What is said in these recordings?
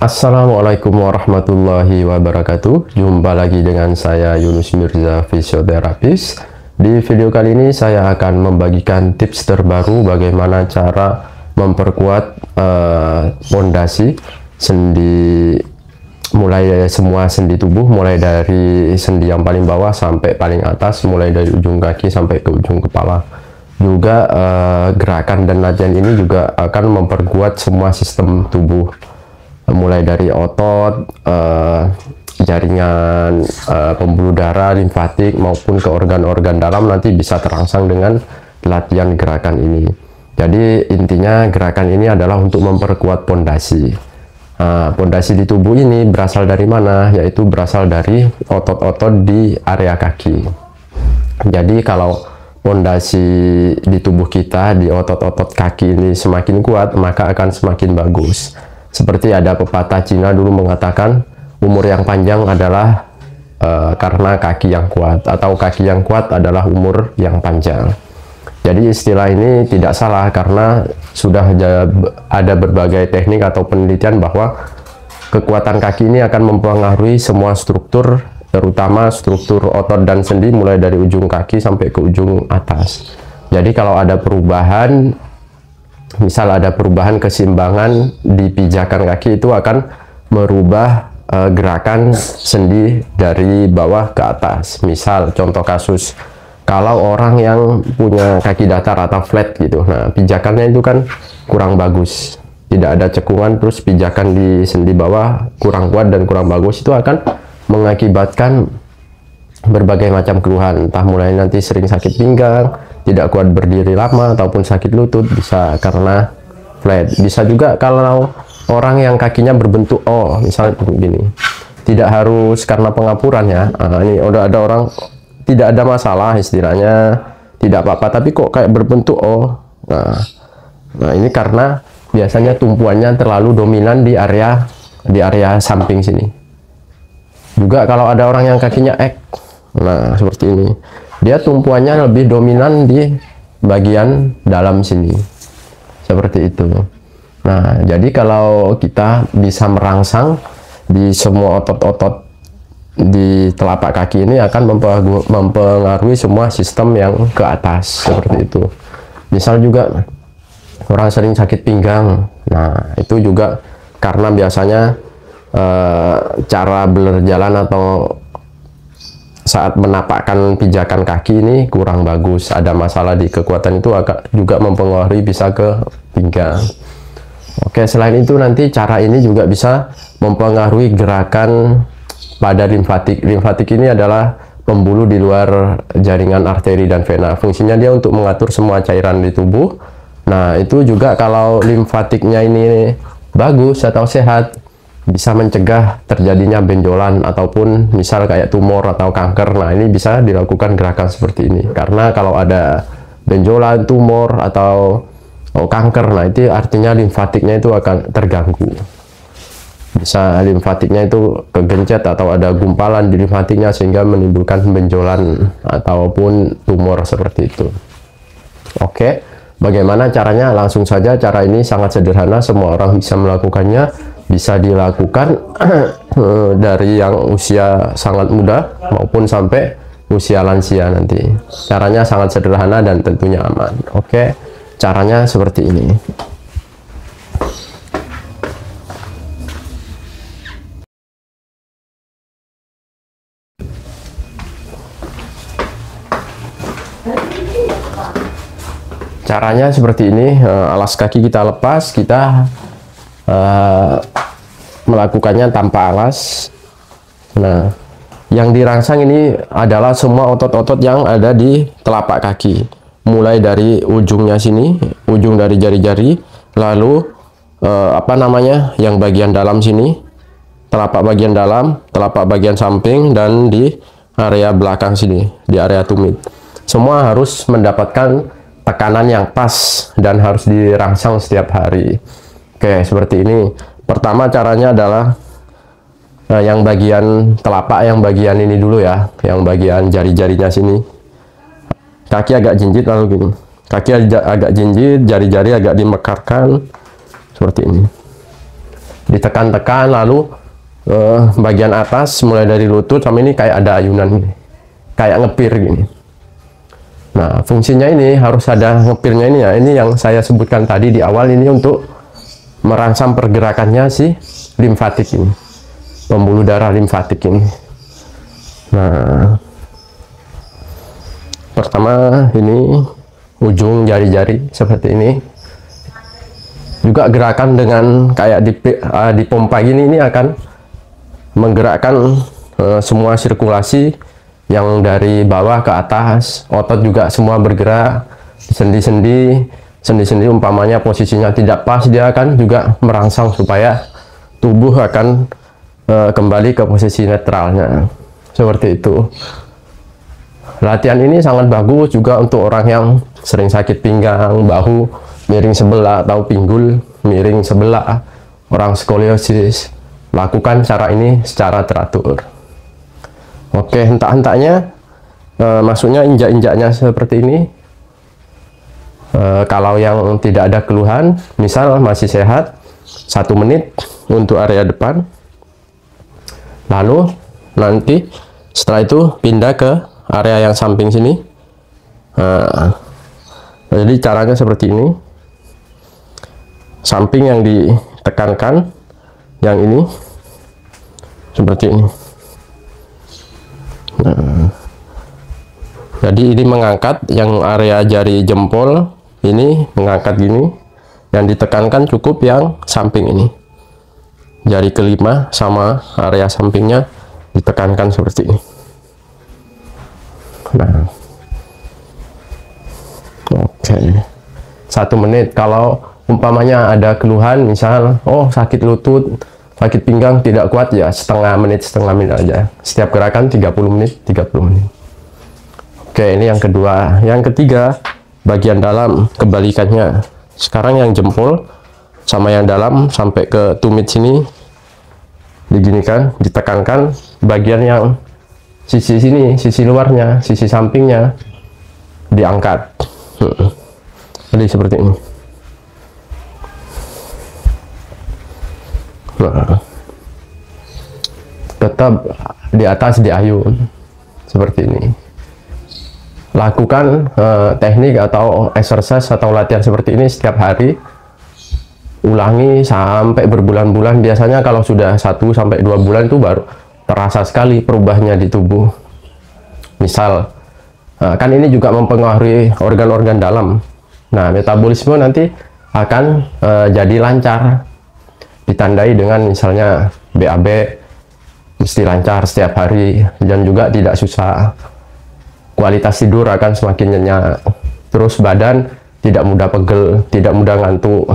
Assalamualaikum warahmatullahi wabarakatuh. Jumpa lagi dengan saya Yunus Mirza, fisioterapis. Di video kali ini saya akan membagikan tips terbaru bagaimana cara memperkuat pondasi sendi, mulai semua sendi tubuh, mulai dari sendi yang paling bawah sampai paling atas, mulai dari ujung kaki sampai ke ujung kepala. Juga gerakan dan latihan ini juga akan memperkuat semua sistem tubuh, mulai dari otot, jaringan, pembuluh darah, limfatik, maupun ke organ-organ dalam nanti bisa terangsang dengan latihan gerakan ini. Jadi intinya gerakan ini adalah untuk memperkuat pondasi. Pondasi di tubuh ini berasal dari mana? Yaitu berasal dari otot-otot di area kaki. Jadi kalau pondasi di tubuh kita, di otot-otot kaki ini semakin kuat, maka akan semakin bagus. Seperti ada pepatah Cina dulu mengatakan, umur yang panjang adalah karena kaki yang kuat, atau kaki yang kuat adalah umur yang panjang. Jadi istilah ini tidak salah karena sudah ada berbagai teknik atau penelitian bahwa kekuatan kaki ini akan mempengaruhi semua struktur, terutama struktur otot dan sendi mulai dari ujung kaki sampai ke ujung atas. Jadi kalau ada perubahan, misal ada perubahan keseimbangan di pijakan kaki, itu akan merubah gerakan sendi dari bawah ke atas. Misal contoh kasus, kalau orang yang punya kaki datar atau flat gitu, nah pijakannya itu kan kurang bagus, tidak ada cekungan, terus pijakan di sendi bawah kurang kuat dan kurang bagus, itu akan mengakibatkan berbagai macam keluhan, entah mulai nanti sering sakit pinggang, tidak kuat berdiri lama, ataupun sakit lutut, bisa karena flat. Bisa juga kalau orang yang kakinya berbentuk O, misalnya begini, tidak harus karena pengapuran ya. Ini udah ada orang tidak ada masalah, istilahnya tidak apa-apa, tapi kok kayak berbentuk O. Nah ini karena biasanya tumpuannya terlalu dominan di area samping sini. Juga kalau ada orang yang kakinya X, nah seperti ini, dia tumpuannya lebih dominan di bagian dalam sini, seperti itu. Nah jadi kalau kita bisa merangsang di semua otot-otot di telapak kaki ini, akan mempengaruhi semua sistem yang ke atas, seperti itu. Misal juga orang sering sakit pinggang, nah itu juga karena biasanya cara berjalan atau saat menapakkan pijakan kaki ini kurang bagus, ada masalah di kekuatan, itu juga mempengaruhi bisa ke pinggang. Oke, selain itu nanti cara ini juga bisa mempengaruhi gerakan pada limfatik. Limfatik ini adalah pembuluh di luar jaringan arteri dan vena. Fungsinya dia untuk mengatur semua cairan di tubuh. Nah itu juga kalau limfatiknya ini bagus atau sehat, bisa mencegah terjadinya benjolan ataupun misal kayak tumor atau kanker. Nah ini bisa dilakukan gerakan seperti ini, karena kalau ada benjolan, tumor atau kanker, nah itu artinya limfatiknya itu akan terganggu. Bisa limfatiknya itu kegencet atau ada gumpalan di limfatiknya sehingga menimbulkan benjolan ataupun tumor seperti itu. Oke, bagaimana caranya? Langsung saja, cara ini sangat sederhana, semua orang bisa melakukannya. Bisa dilakukan dari yang usia sangat muda maupun sampai usia lansia nanti. Caranya sangat sederhana dan tentunya aman. Oke, caranya seperti ini. Caranya seperti ini, alas kaki kita lepas, kita melakukannya tanpa alas. Nah yang dirangsang ini adalah semua otot-otot yang ada di telapak kaki, mulai dari ujungnya sini, ujung dari jari-jari, lalu yang bagian dalam sini, telapak bagian dalam, telapak bagian samping, dan di area belakang sini, di area tumit. Semua harus mendapatkan tekanan yang pas dan harus dirangsang setiap hari. Oke, seperti ini. Pertama caranya adalah yang bagian telapak, yang bagian ini dulu ya, yang bagian jari-jarinya sini. Kaki agak jinjit, lalu gini. Kaki agak jinjit, jari-jari agak dimekarkan seperti ini. ditekan-tekan, lalu bagian atas mulai dari lutut sampai ini kayak ada ayunan ini, kayak ngepir gini. Nah, fungsinya ini harus ada ngepirnya ini ya. Ini yang saya sebutkan tadi di awal, ini untuk merangsang pergerakannya si limfatik ini, pembuluh darah limfatik ini. Nah, pertama ini ujung jari-jari seperti ini. Juga gerakan dengan kayak di pompa gini, ini akan menggerakkan semua sirkulasi yang dari bawah ke atas. Otot juga semua bergerak. Sendi-sendi umpamanya posisinya tidak pas, dia akan juga merangsang supaya tubuh akan kembali ke posisi netralnya, seperti itu. Latihan ini sangat bagus juga untuk orang yang sering sakit pinggang, bahu miring sebelah atau pinggul miring sebelah, orang skoliosis. Lakukan cara ini secara teratur. Oke, hentak-hentaknya maksudnya injak-injaknya seperti ini. Kalau yang tidak ada keluhan, misal masih sehat, 1 menit untuk area depan. Lalu nanti setelah itu pindah ke area yang samping sini. Jadi caranya seperti ini. Samping yang ditekankan, yang ini seperti ini. Nah, jadi ini mengangkat yang area jari jempol ini, mengangkat gini. Yang ditekankan cukup yang samping ini, jari kelima sama area sampingnya ditekankan seperti ini. Nah, oke, 1 menit. Kalau umpamanya ada keluhan, misal sakit lutut, sakit pinggang tidak kuat, ya setengah menit aja. Setiap gerakan 30 menit. Oke, ini yang kedua. Yang ketiga, bagian dalam kebalikannya. Sekarang yang jempol sama yang dalam sampai ke tumit sini diginikan, ditekankan. Bagian yang sisi sini, sisi luarnya, sisi sampingnya diangkat. Jadi seperti ini. Nah, tetap di atas diayun seperti ini. Lakukan teknik atau exercise atau latihan seperti ini setiap hari. Ulangi sampai berbulan-bulan. Biasanya kalau sudah 1 sampai 2 bulan itu baru terasa sekali perubahannya di tubuh. Misal kan ini juga mempengaruhi organ-organ dalam. Nah, metabolisme nanti akan jadi lancar, ditandai dengan misalnya BAB mesti lancar setiap hari, dan juga tidak susah. Kualitas tidur akan semakin nyenyak, terus badan tidak mudah pegel, tidak mudah ngantuk.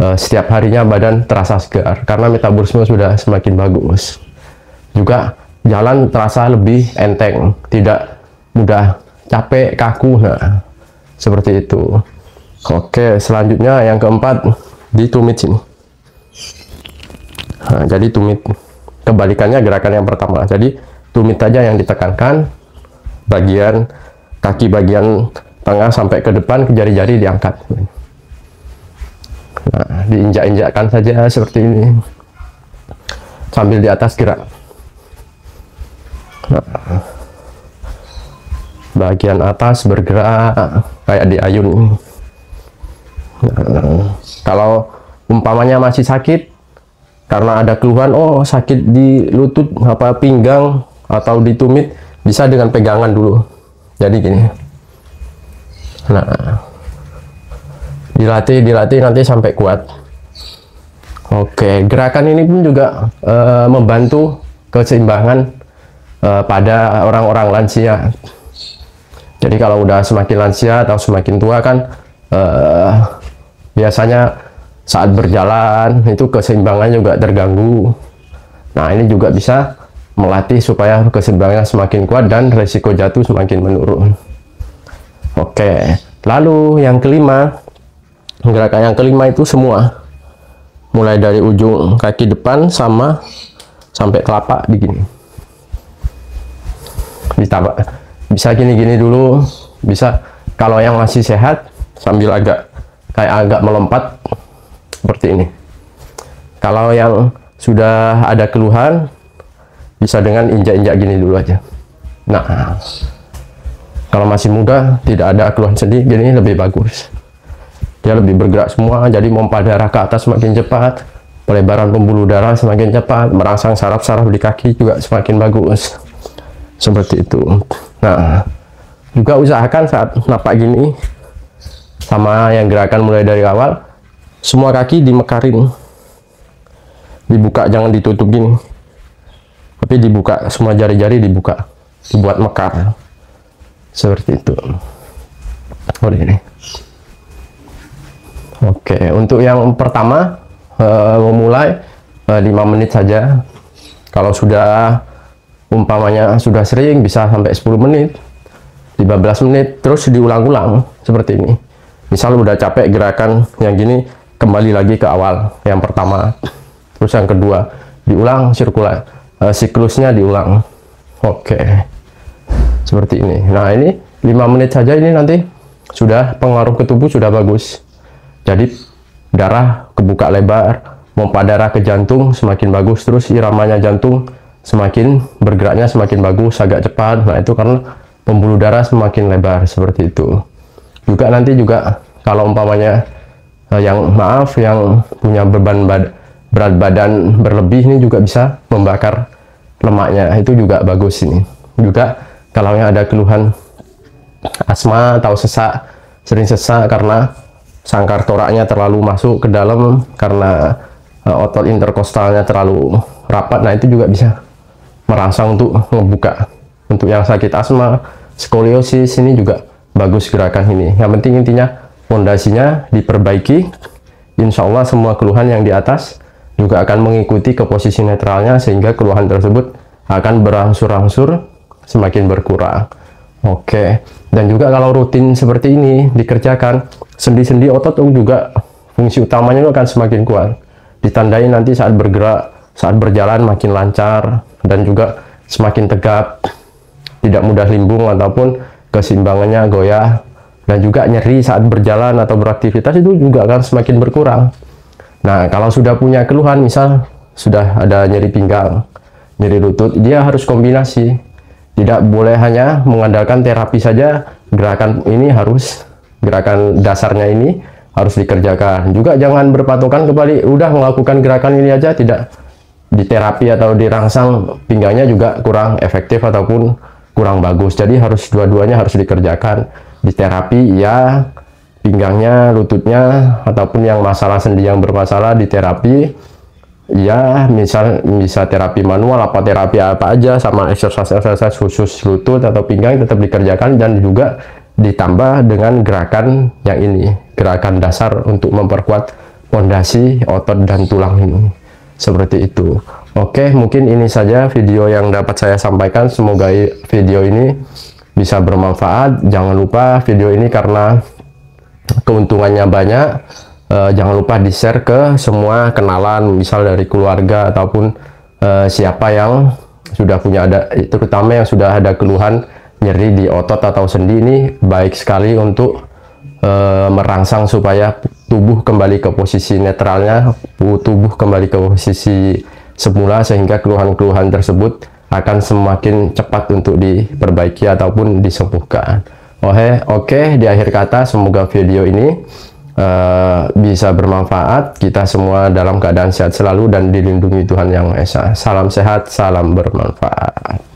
Setiap harinya badan terasa segar karena metabolisme sudah semakin bagus. Juga jalan terasa lebih enteng, tidak mudah capek, kaku. Nah, seperti itu. Oke, selanjutnya yang keempat di tumit sini. Nah, jadi tumit kebalikannya gerakan yang pertama. Jadi tumit aja yang ditekankan, bagian kaki bagian tengah sampai ke depan, ke jari-jari diangkat. Nah, diinjak-injakkan saja seperti ini sambil di atas gerak. Nah, bagian atas bergerak kayak diayun. Nah, kalau umpamanya masih sakit karena ada keluhan, sakit di lutut, pinggang atau di tumit, bisa dengan pegangan dulu. Jadi gini. Nah, dilatih nanti sampai kuat. Oke, gerakan ini pun juga membantu keseimbangan pada orang-orang lansia. Jadi kalau udah semakin lansia atau semakin tua kan biasanya saat berjalan itu keseimbangannya juga terganggu. Nah, ini juga bisa melatih supaya keseimbangannya semakin kuat dan resiko jatuh semakin menurun. Oke, lalu yang kelima, gerakan yang kelima itu semua, mulai dari ujung kaki depan sampai telapak begini. Bisa gini-gini dulu, bisa kalau yang masih sehat sambil agak melompat seperti ini. Kalau yang sudah ada keluhan, bisa dengan injak-injak gini dulu aja. Nah, kalau masih muda, tidak ada keluhan sendi, gini lebih bagus. Dia lebih bergerak semua, jadi pompa darah ke atas semakin cepat, pelebaran pembuluh darah semakin cepat, merangsang saraf-saraf di kaki juga semakin bagus. Seperti itu. Nah, juga usahakan saat napak gini, sama yang gerakan mulai dari awal, semua kaki dimekarin, dibuka, jangan ditutup gini, tapi dibuka, semua jari-jari dibuka, dibuat mekar, seperti itu. Ini. Oke, untuk yang pertama memulai 5 menit saja. Kalau sudah umpamanya sudah sering, bisa sampai 10 menit, 15 menit, terus diulang-ulang seperti ini. Misal udah capek gerakan yang gini, kembali lagi ke awal yang pertama, terus yang kedua diulang, siklusnya diulang. Oke, seperti ini. Nah, ini 5 menit saja, ini nanti sudah pengaruh ke tubuh sudah bagus. Jadi darah kebuka lebar, pompa darah ke jantung semakin bagus, terus iramanya jantung semakin bergeraknya semakin bagus, agak cepat. Nah, itu karena pembuluh darah semakin lebar, seperti itu. Juga nanti juga kalau umpamanya yang punya berat badan berlebih, ini juga bisa membakar lemaknya, itu juga bagus. Ini juga kalau yang ada keluhan asma atau sesak, sering sesak karena sangkar toraknya terlalu masuk ke dalam, karena otot interkostalnya terlalu rapat, nah itu juga bisa merangsang untuk membuka. Untuk yang sakit asma, skoliosis, ini juga bagus gerakan ini. Yang penting intinya fondasinya diperbaiki, insya Allah semua keluhan yang di atas juga akan mengikuti ke posisi netralnya, sehingga keluhan tersebut akan berangsur-angsur semakin berkurang. Oke, dan juga kalau rutin seperti ini dikerjakan, sendi-sendi otot juga fungsi utamanya akan semakin kuat, ditandai nanti saat bergerak, saat berjalan makin lancar, dan juga semakin tegap, tidak mudah limbung ataupun keseimbangannya goyah, dan juga nyeri saat berjalan atau beraktivitas itu juga akan semakin berkurang. Nah, kalau sudah punya keluhan, misal sudah ada nyeri pinggang, nyeri lutut, dia harus kombinasi, tidak boleh hanya mengandalkan terapi saja. Gerakan ini harus, gerakan dasarnya ini harus dikerjakan. Juga jangan berpatokan kembali udah melakukan gerakan ini aja, tidak diterapi atau dirangsang, pinggangnya juga kurang efektif ataupun kurang bagus. Jadi harus dua-duanya harus dikerjakan. Di terapi ya pinggangnya, lututnya, ataupun yang masalah sendi yang bermasalah di terapi ya, bisa terapi manual, apa terapi apa aja, sama exercise khusus lutut atau pinggang tetap dikerjakan, dan juga ditambah dengan gerakan yang ini, gerakan dasar untuk memperkuat fondasi otot dan tulang ini, seperti itu. Oke, mungkin ini saja video yang dapat saya sampaikan. Semoga video ini bisa bermanfaat. Jangan lupa video ini karena keuntungannya banyak, jangan lupa di share ke semua kenalan, misal dari keluarga ataupun siapa yang sudah punya terutama yang sudah ada keluhan nyeri di otot atau sendi. Ini baik sekali untuk merangsang supaya tubuh kembali ke posisi netralnya, tubuh kembali ke posisi semula, sehingga keluhan-keluhan tersebut akan semakin cepat untuk diperbaiki ataupun disembuhkan. Oke, di akhir kata semoga video ini bisa bermanfaat. Kita semua dalam keadaan sehat selalu dan dilindungi Tuhan Yang Esa. Salam sehat, salam bermanfaat.